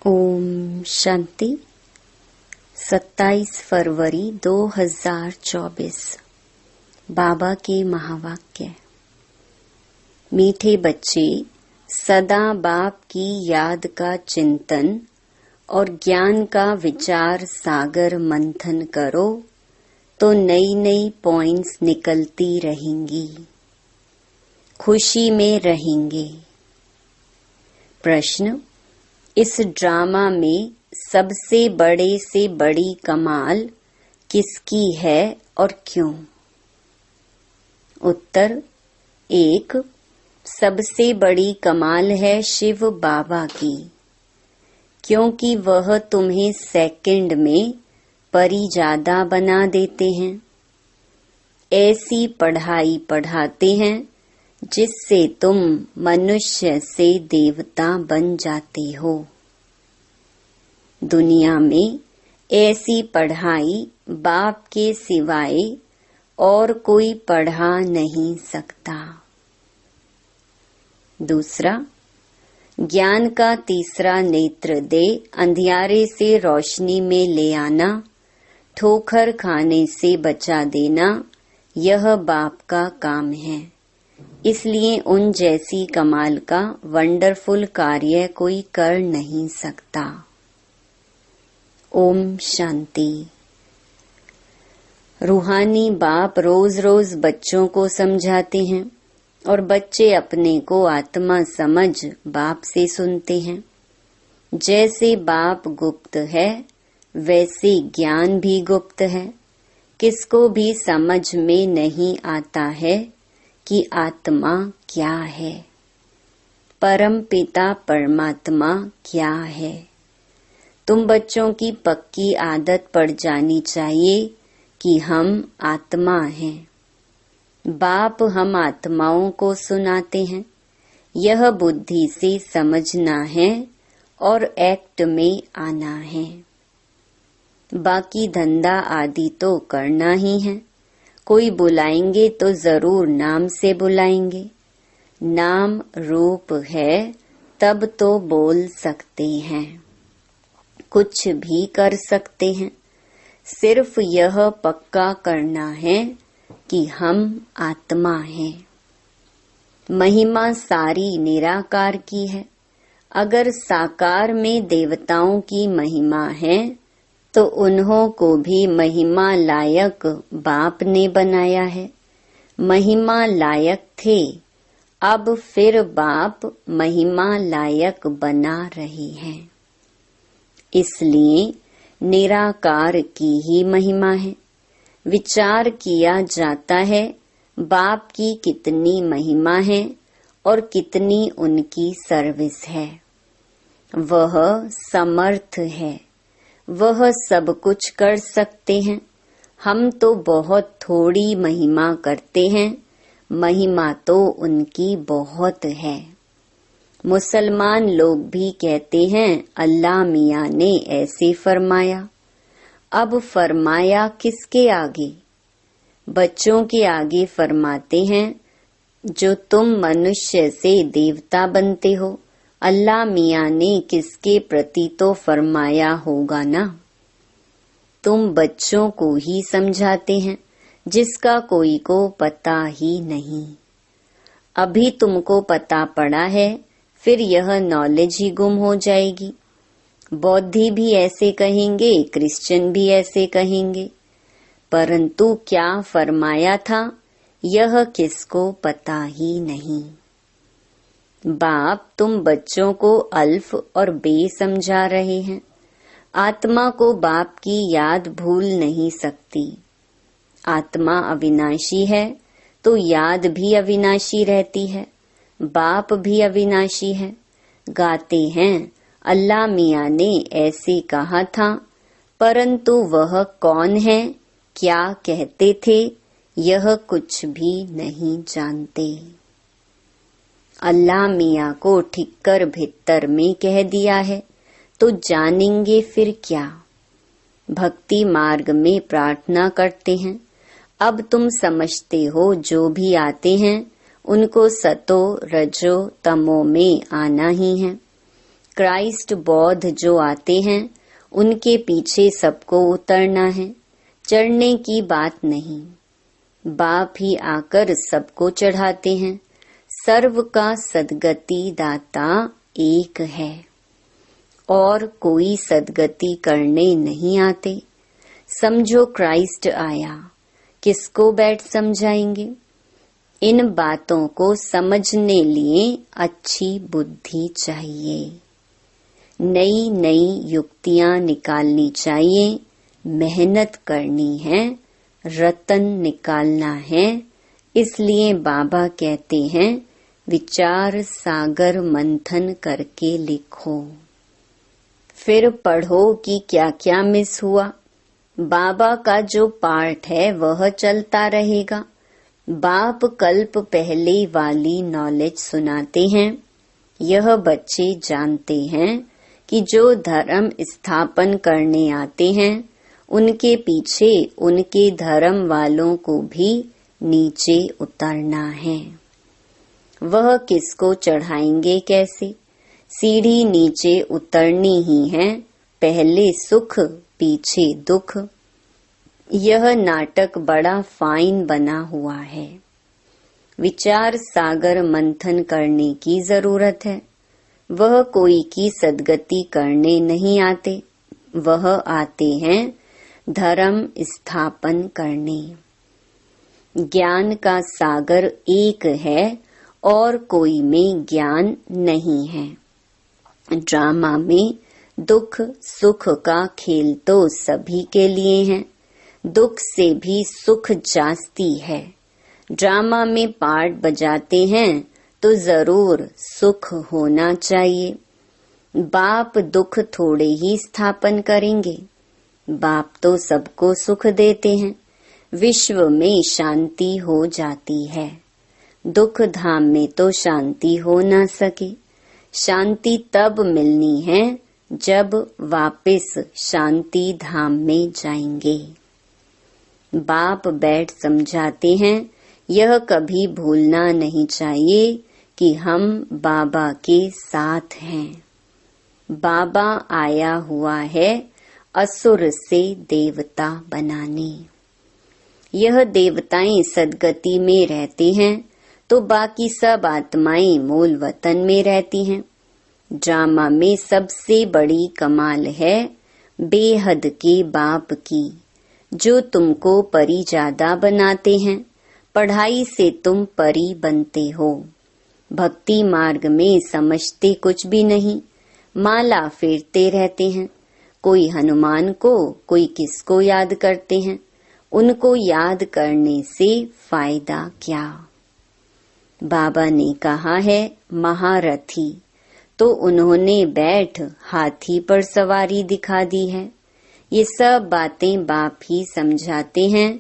ओम शांति। 27 फरवरी 2024। बाबा के महावाक्य। मीठे बच्चे, सदा बाप की याद का चिंतन और ज्ञान का विचार सागर मंथन करो तो नई नई पॉइंट्स निकलती रहेंगी, खुशी में रहेंगे। प्रश्न: इस ड्रामा में सबसे बड़े से बड़ी कमाल किसकी है और क्यों? उत्तर: 1. सबसे बड़ी कमाल है शिव बाबा की, क्योंकि वह तुम्हें सेकंड में परिजादा बना देते हैं। ऐसी पढ़ाई पढ़ाते हैं जिससे तुम मनुष्य से देवता बन जाते हो। दुनिया में ऐसी पढ़ाई बाप के सिवाय और कोई पढ़ा नहीं सकता। दूसरा, ज्ञान का तीसरा नेत्र दे अंधियारे से रोशनी में ले आना, ठोकर खाने से बचा देना, यह बाप का काम है। इसलिए उन जैसी कमाल का वंडरफुल कार्य कोई कर नहीं सकता। ओम शांति। रूहानी बाप रोज रोज बच्चों को समझाते हैं और बच्चे अपने को आत्मा समझ बाप से सुनते हैं। जैसे बाप गुप्त है वैसे ज्ञान भी गुप्त है। किसको भी समझ में नहीं आता है कि आत्मा क्या है, परम पिता परमात्मा क्या है। तुम बच्चों की पक्की आदत पड़ जानी चाहिए कि हम आत्मा हैं। बाप हम आत्माओं को सुनाते हैं। यह बुद्धि से समझना है और एक्ट में आना है। बाकी धंधा आदि तो करना ही है। कोई बुलाएंगे तो जरूर नाम से बुलाएंगे। नाम रूप है तब तो बोल सकते हैं, कुछ भी कर सकते हैं। सिर्फ यह पक्का करना है कि हम आत्मा हैं। महिमा सारी निराकार की है। अगर साकार में देवताओं की महिमा है तो उन्हों को भी महिमा लायक बाप ने बनाया है। महिमा लायक थे, अब फिर बाप महिमा लायक बना रहे हैं। इसलिए निराकार की ही महिमा है। विचार किया जाता है बाप की कितनी महिमा है और कितनी उनकी सर्विस है। वह समर्थ है, वह सब कुछ कर सकते हैं। हम तो बहुत थोड़ी महिमा करते हैं, महिमा तो उनकी बहुत है। मुसलमान लोग भी कहते हैं अल्लाह मियाँ ने ऐसे फरमाया। अब फरमाया किसके आगे? बच्चों के आगे फरमाते हैं जो तुम मनुष्य से देवता बनते हो। अल्लाह मियाँ ने किसके प्रति तो फरमाया होगा ना। तुम बच्चों को ही समझाते हैं जिसका कोई को पता ही नहीं। अभी तुमको पता पड़ा है, फिर यह नॉलेज ही गुम हो जाएगी। बौद्धि भी ऐसे कहेंगे, क्रिश्चियन भी ऐसे कहेंगे, परंतु क्या फरमाया था यह किसको पता ही नहीं। बाप तुम बच्चों को अल्फ और बे समझा रहे हैं। आत्मा को बाप की याद भूल नहीं सकती। आत्मा अविनाशी है तो याद भी अविनाशी रहती है। बाप भी अविनाशी है। गाते हैं अल्लाह मियाँ ने ऐसे कहा था, परंतु वह कौन है, क्या कहते थे, यह कुछ भी नहीं जानते। अल्लाह मियाँ को ठिक्कर भीतर में कह दिया है तो जानेंगे फिर क्या। भक्ति मार्ग में प्रार्थना करते हैं। अब तुम समझते हो जो भी आते हैं उनको सतो रजो तमो में आना ही है। क्राइस्ट बौद्ध जो आते हैं उनके पीछे सबको उतरना है, चढ़ने की बात नहीं। बाप ही आकर सबको चढ़ाते हैं। सर्व का सद्गति दाता एक है और कोई सद्गति करने नहीं आते। समझो क्राइस्ट आया, किसको बैठ समझाएंगे? इन बातों को समझने लिए अच्छी बुद्धि चाहिए, नई नई युक्तियां निकालनी चाहिए, मेहनत करनी है, रतन निकालना है। इसलिए बाबा कहते हैं विचार सागर मंथन करके लिखो, फिर पढ़ो कि क्या क्या मिस हुआ। बाबा का जो पाठ है वह चलता रहेगा। बाप कल्प पहले वाली नॉलेज सुनाते हैं। यह बच्चे जानते हैं कि जो धर्म स्थापन करने आते हैं उनके पीछे उनके धर्म वालों को भी नीचे उतरना है। वह किसको चढ़ाएंगे कैसे? सीढ़ी नीचे उतरनी ही है, पहले सुख पीछे दुख। यह नाटक बड़ा फाइन बना हुआ है। विचार सागर मंथन करने की जरूरत है। वह कोई की सद्गति करने नहीं आते, वह आते हैं धर्म स्थापन करने। ज्ञान का सागर एक है और कोई में ज्ञान नहीं है। ड्रामा में दुख सुख का खेल तो सभी के लिए है। दुख से भी सुख जास्ती है। ड्रामा में पार्ट बजाते हैं तो जरूर सुख होना चाहिए। बाप दुख थोड़े ही स्थापन करेंगे। बाप तो सबको सुख देते हैं। विश्व में शांति हो जाती है। दुख धाम में तो शांति हो ना सके। शांति तब मिलनी है जब वापस शांति धाम में जाएंगे। बाप बैठ समझाते हैं, यह कभी भूलना नहीं चाहिए कि हम बाबा के साथ हैं। बाबा आया हुआ है असुर से देवता बनाने। यह देवताएं सदगति में रहते हैं तो बाकी सब आत्माएं मूल वतन में रहती हैं। ड्रामा में सबसे बड़ी कमाल है बेहद के बाप की, जो तुमको परी ज्यादा बनाते हैं। पढ़ाई से तुम परी बनते हो। भक्ति मार्ग में समझते कुछ भी नहीं, माला फेरते रहते हैं। कोई हनुमान को, कोई किसको याद करते हैं। उनको याद करने से फायदा क्या? बाबा ने कहा है महारथी, तो उन्होंने बैठ हाथी पर सवारी दिखा दी है। ये सब बातें बाप ही समझाते हैं।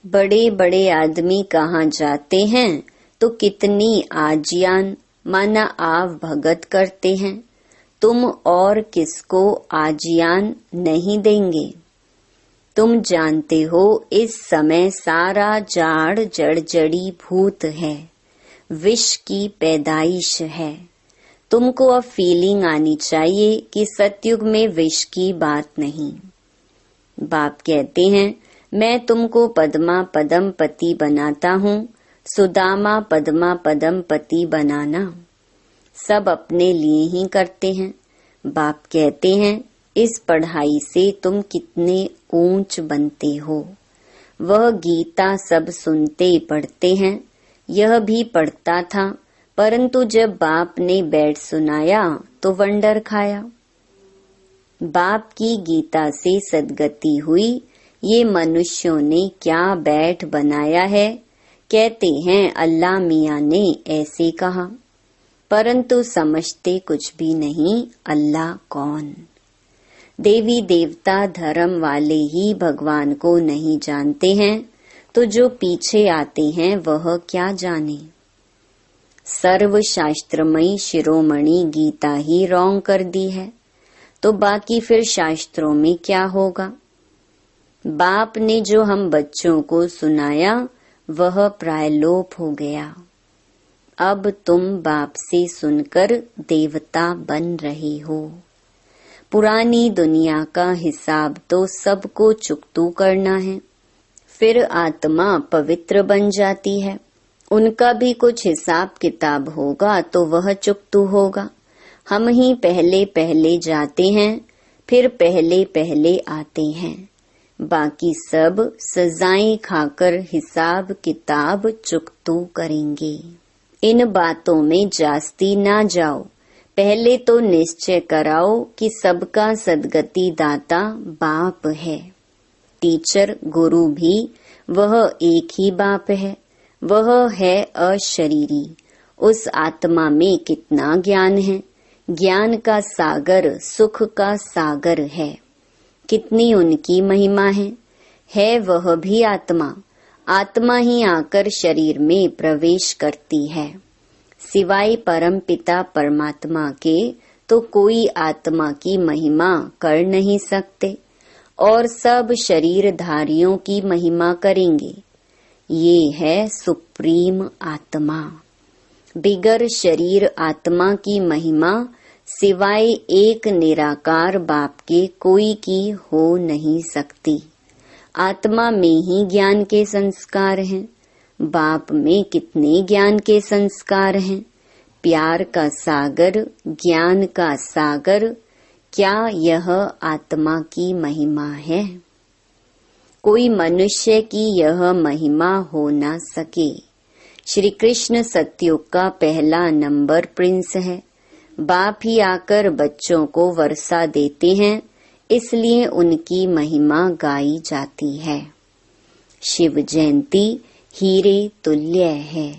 बड़े बड़े आदमी कहाँ जाते हैं तो कितनी आजियान माना आव भगत करते हैं। तुम और किसको आजियान नहीं देंगे? तुम जानते हो इस समय सारा जाड़ जड़ी भूत है, विष की पैदाइश है। तुमको अब फीलिंग आनी चाहिए कि सतयुग में विष की बात नहीं। बाप कहते हैं मैं तुमको पद्मा पदम पति बनाता हूँ, सुदामा पद्मा पदम पति बनाना। सब अपने लिए ही करते हैं। बाप कहते हैं इस पढ़ाई से तुम कितने ऊंच बनते हो। वह गीता सब सुनते पढ़ते हैं। यह भी पढ़ता था, परंतु जब बाप ने बैठ सुनाया तो वंडर खाया। बाप की गीता से सद्गति हुई। ये मनुष्यों ने क्या बैठ बनाया है। कहते हैं अल्लाह मियाँ ने ऐसे कहा, परंतु समझते कुछ भी नहीं। अल्लाह कौन? देवी देवता धर्म वाले ही भगवान को नहीं जानते हैं, तो जो पीछे आते हैं वह क्या जाने। सर्व शास्त्रमयी शिरोमणि गीता ही रॉन्ग कर दी है, तो बाकी फिर शास्त्रों में क्या होगा। बाप ने जो हम बच्चों को सुनाया वह प्रायलोप हो गया। अब तुम बाप से सुनकर देवता बन रहे हो। पुरानी दुनिया का हिसाब तो सबको चुकतू करना है। फिर आत्मा पवित्र बन जाती है। उनका भी कुछ हिसाब किताब होगा तो वह चुकतू होगा। हम ही पहले पहले जाते हैं, फिर पहले पहले आते हैं। बाकी सब सजाएं खाकर हिसाब किताब चुकतू करेंगे। इन बातों में जास्ती ना जाओ। पहले तो निश्चय कराओ कि सबका सद्गति दाता बाप है। टीचर गुरु भी वह एक ही बाप है। वह है अशरीरी। उस आत्मा में कितना ज्ञान है। ज्ञान का सागर सुख का सागर है। कितनी उनकी महिमा है वह भी आत्मा। आत्मा ही आकर शरीर में प्रवेश करती है। सिवाय परम पिता परमात्मा के तो कोई आत्मा की महिमा कर नहीं सकते और सब शरीरधारियों की महिमा करेंगे। ये है सुप्रीम आत्मा। बिगर शरीर आत्मा की महिमा सिवाय एक निराकार बाप के कोई की हो नहीं सकती। आत्मा में ही ज्ञान के संस्कार हैं। बाप में कितने ज्ञान के संस्कार हैं। प्यार का सागर, ज्ञान का सागर, क्या यह आत्मा की महिमा है? कोई मनुष्य की यह महिमा हो ना सके। श्री कृष्ण सतयुग का पहला नंबर प्रिंस है। बाप ही आकर बच्चों को वर्षा देते हैं, इसलिए उनकी महिमा गाई जाती है। शिव जयंती हीरे तुल्य है।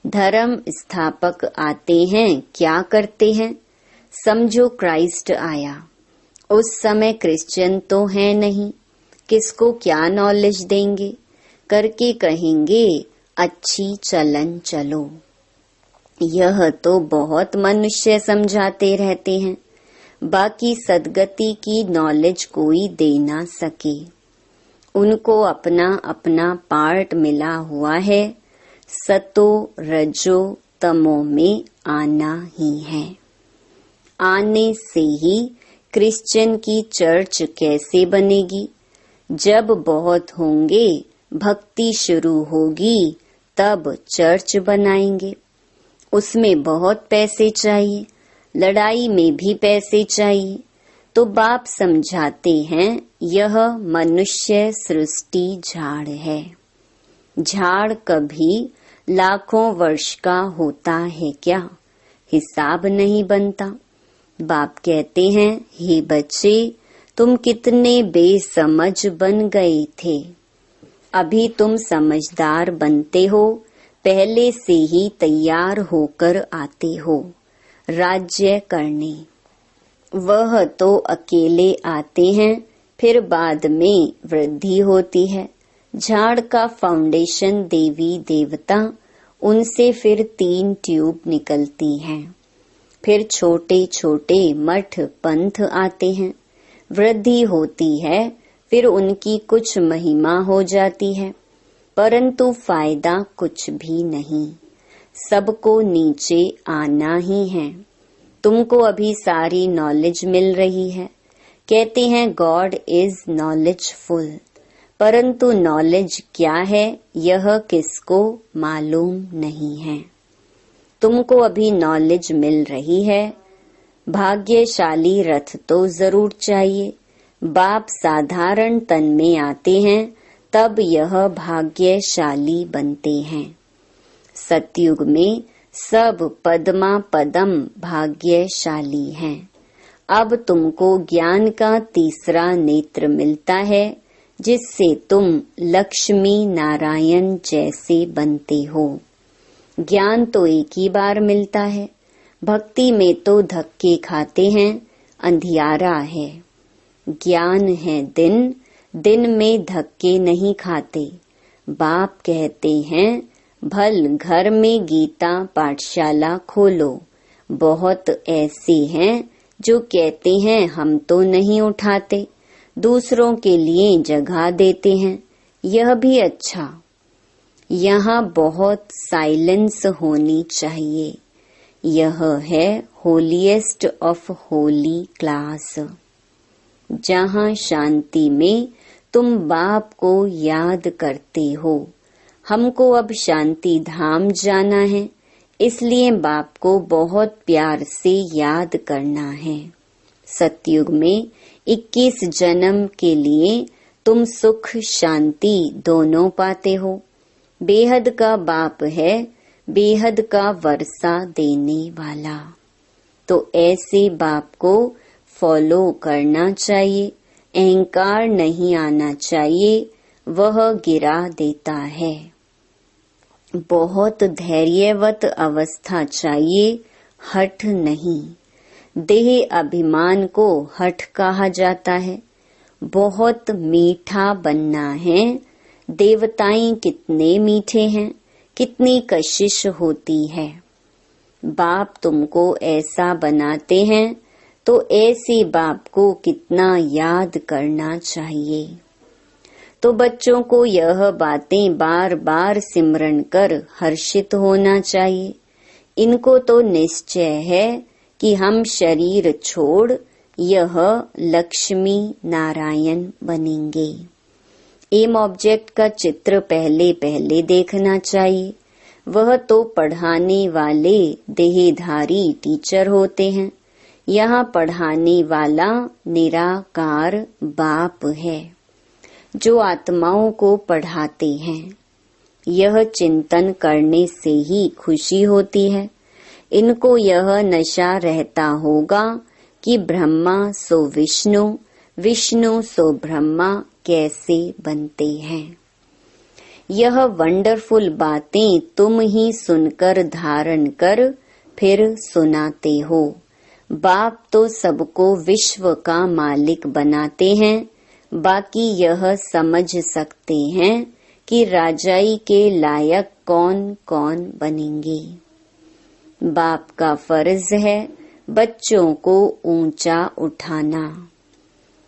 धर्म स्थापक आते हैं, क्या करते हैं? समझो क्राइस्ट आया। उस समय क्रिश्चियन तो है नहीं, किसको क्या नॉलेज देंगे? करके कहेंगे अच्छी चलन चलो। यह तो बहुत मनुष्य समझाते रहते हैं, बाकी सद्गति की नॉलेज कोई दे ना सके। उनको अपना अपना पार्ट मिला हुआ है। सतो रजो तमो में आना ही है। आने से ही क्रिश्चियन की चर्च कैसे बनेगी? जब बहुत होंगे, भक्ति शुरू होगी, तब चर्च बनाएंगे। उसमें बहुत पैसे चाहिए, लड़ाई में भी पैसे चाहिए। तो बाप समझाते हैं यह मनुष्य सृष्टि झाड़ है। झाड़ कभी लाखों वर्ष का होता है क्या? हिसाब नहीं बनता। बाप कहते हैं हे बच्चे, तुम कितने बेसमझ बन गए थे। अभी तुम समझदार बनते हो, पहले से ही तैयार होकर आते हो राज्य करने। वह तो अकेले आते हैं, फिर बाद में वृद्धि होती है। झाड़ का फाउंडेशन देवी देवता, उनसे फिर 3 ट्यूब निकलती हैं। फिर छोटे छोटे मठ पंथ आते हैं, वृद्धि होती है, फिर उनकी कुछ महिमा हो जाती है, परंतु फायदा कुछ भी नहीं। सबको नीचे आना ही है। तुमको अभी सारी नॉलेज मिल रही है। कहते हैं गॉड इज नॉलेजफुल, परंतु नॉलेज क्या है यह किसको मालूम नहीं है। तुमको अभी नॉलेज मिल रही है। भाग्यशाली रथ तो जरूर चाहिए। बाप साधारण तन में आते हैं, तब यह भाग्यशाली बनते हैं। सतयुग में सब पद्मा पदम भाग्यशाली हैं। अब तुमको ज्ञान का तीसरा नेत्र मिलता है, जिससे तुम लक्ष्मी नारायण जैसे बनते हो। ज्ञान तो एक ही बार मिलता है। भक्ति में तो धक्के खाते हैं, अंधियारा है। ज्ञान है दिन, दिन में धक्के नहीं खाते। बाप कहते हैं भल घर में गीता पाठशाला खोलो। बहुत ऐसे हैं जो कहते हैं हम तो नहीं उठाते, दूसरों के लिए जगह देते हैं। यह भी अच्छा। यहाँ बहुत साइलेंस होनी चाहिए। यह है होलीएस्ट ऑफ होली क्लास, जहाँ शांति में तुम बाप को याद करते हो। हमको अब शांति धाम जाना है, इसलिए बाप को बहुत प्यार से याद करना है। सतयुग में 21 जन्म के लिए तुम सुख शांति दोनों पाते हो। बेहद का बाप है, बेहद का वर्षा देने वाला। तो ऐसे बाप को फॉलो करना चाहिए। अहंकार नहीं आना चाहिए, वह गिरा देता है। बहुत धैर्यवत अवस्था चाहिए, हठ नहीं। देह अभिमान को हठ कहा जाता है। बहुत मीठा बनना है। देवताएं कितने मीठे हैं, कितनी कशिश होती है। बाप तुमको ऐसा बनाते हैं, तो ऐसे बाप को कितना याद करना चाहिए। तो बच्चों को यह बातें बार बार सिमरन कर हर्षित होना चाहिए। इनको तो निश्चय है कि हम शरीर छोड़ यह लक्ष्मी नारायण बनेंगे। एम ऑब्जेक्ट का चित्र पहले पहले देखना चाहिए। वह तो पढ़ाने वाले देहधारी टीचर होते हैं। यहाँ पढ़ाने वाला निराकार बाप है, जो आत्माओं को पढ़ाते हैं। यह चिंतन करने से ही खुशी होती है। इनको यह नशा रहता होगा कि ब्रह्मा सो विष्णु, विष्णु सो ब्रह्मा कैसे बनते हैं। यह वंडरफुल बातें तुम ही सुनकर धारण कर फिर सुनाते हो। बाप तो सबको विश्व का मालिक बनाते हैं। बाकी यह समझ सकते हैं कि राजाई के लायक कौन कौन बनेंगे। बाप का फर्ज है बच्चों को ऊंचा उठाना।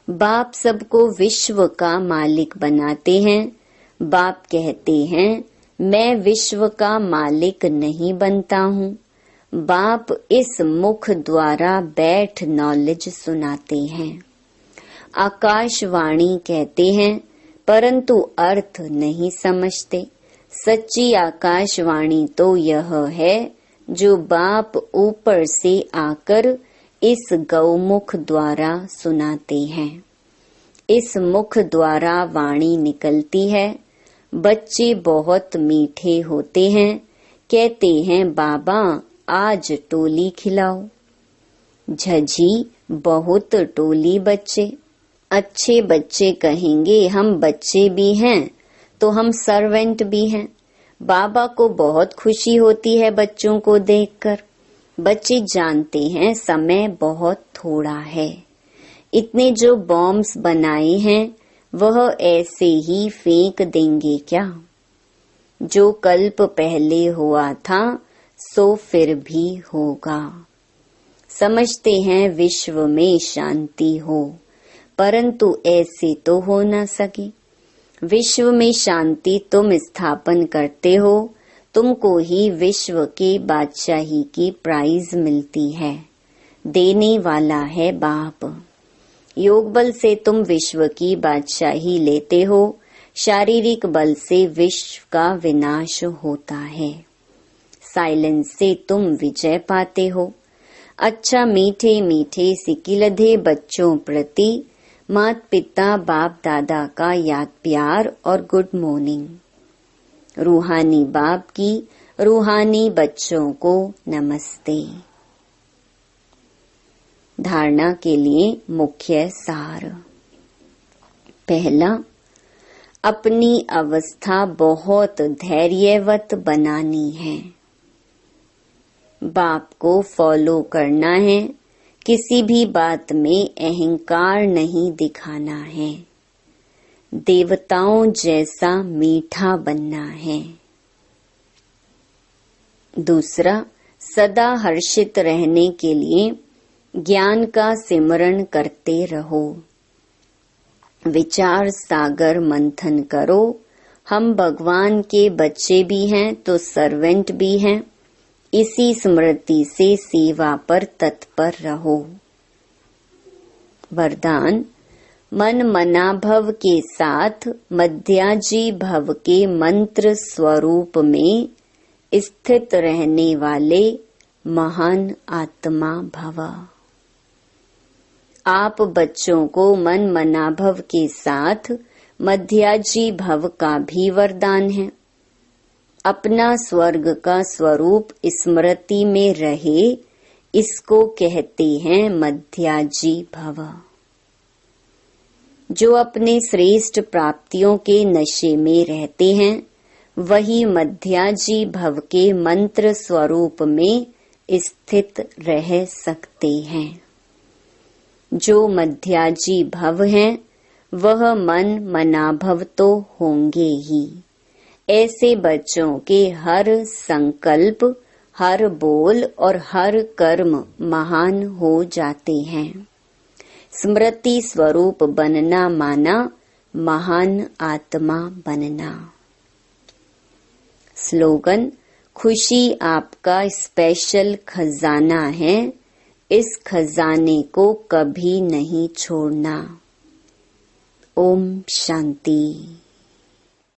बाप सबको विश्व का मालिक बनाते हैं। बाप कहते हैं मैं विश्व का मालिक नहीं बनता हूँ। बाप इस मुख द्वारा बैठ नॉलेज सुनाते हैं। आकाशवाणी कहते हैं, परंतु अर्थ नहीं समझते। सच्ची आकाशवाणी तो यह है जो बाप ऊपर से आकर इस गौमुख द्वारा सुनाते हैं। इस मुख द्वारा वाणी निकलती है। बच्चे बहुत मीठे होते हैं। कहते हैं बाबा आज टोली खिलाओ। झझी बहुत टोली बच्चे। अच्छे बच्चे कहेंगे हम बच्चे भी हैं तो हम सर्वेंट भी हैं। बाबा को बहुत खुशी होती है बच्चों को देखकर। बच्चे जानते हैं समय बहुत थोड़ा है। इतने जो बॉम्ब्स बनाए हैं वह ऐसे ही फेंक देंगे क्या। जो कल्प पहले हुआ था सो फिर भी होगा। समझते हैं विश्व में शांति हो, परंतु ऐसे तो हो न सके। विश्व में शांति तुम स्थापन करते हो, तुमको ही विश्व के बादशाही की प्राइज मिलती है। देने वाला है बाप। योग बल से तुम विश्व की बादशाही लेते हो। शारीरिक बल से विश्व का विनाश होता है। साइलेंस से तुम विजय पाते हो। अच्छा मीठे मीठे सिकिलधे बच्चों प्रति माता पिता बाप दादा का याद प्यार और गुड मॉर्निंग। रूहानी बाप की रूहानी बच्चों को नमस्ते। धारणा के लिए मुख्य सार। पहला, अपनी अवस्था बहुत धैर्यवत बनानी है। बाप को फॉलो करना है। किसी भी बात में अहंकार नहीं दिखाना है। देवताओं जैसा मीठा बनना है। दूसरा, सदा हर्षित रहने के लिए ज्ञान का सिमरण करते रहो। विचार सागर मंथन करो। हम भगवान के बच्चे भी हैं तो सर्वेंट भी हैं। इसी स्मृति से सेवा पर तत्पर रहो। वरदान, मन मना भव के साथ मध्याजी भव के मंत्र स्वरूप में स्थित रहने वाले महान आत्मा भव। आप बच्चों को मन मना भव के साथ मध्याजी भव का भी वरदान है। अपना स्वर्ग का स्वरूप स्मृति में रहे, इसको कहते हैं मध्याजी भव। जो अपने श्रेष्ठ प्राप्तियों के नशे में रहते हैं, वही मध्याजी भव के मंत्र स्वरूप में स्थित रह सकते हैं। जो मध्याजी भव हैं, वह मन मना भव तो होंगे ही। ऐसे बच्चों के हर संकल्प, हर बोल और हर कर्म महान हो जाते हैं। स्मृति स्वरूप बनना माना महान आत्मा बनना। स्लोगन, खुशी आपका स्पेशल खजाना है, इस खजाने को कभी नहीं छोड़ना। ओम शांति।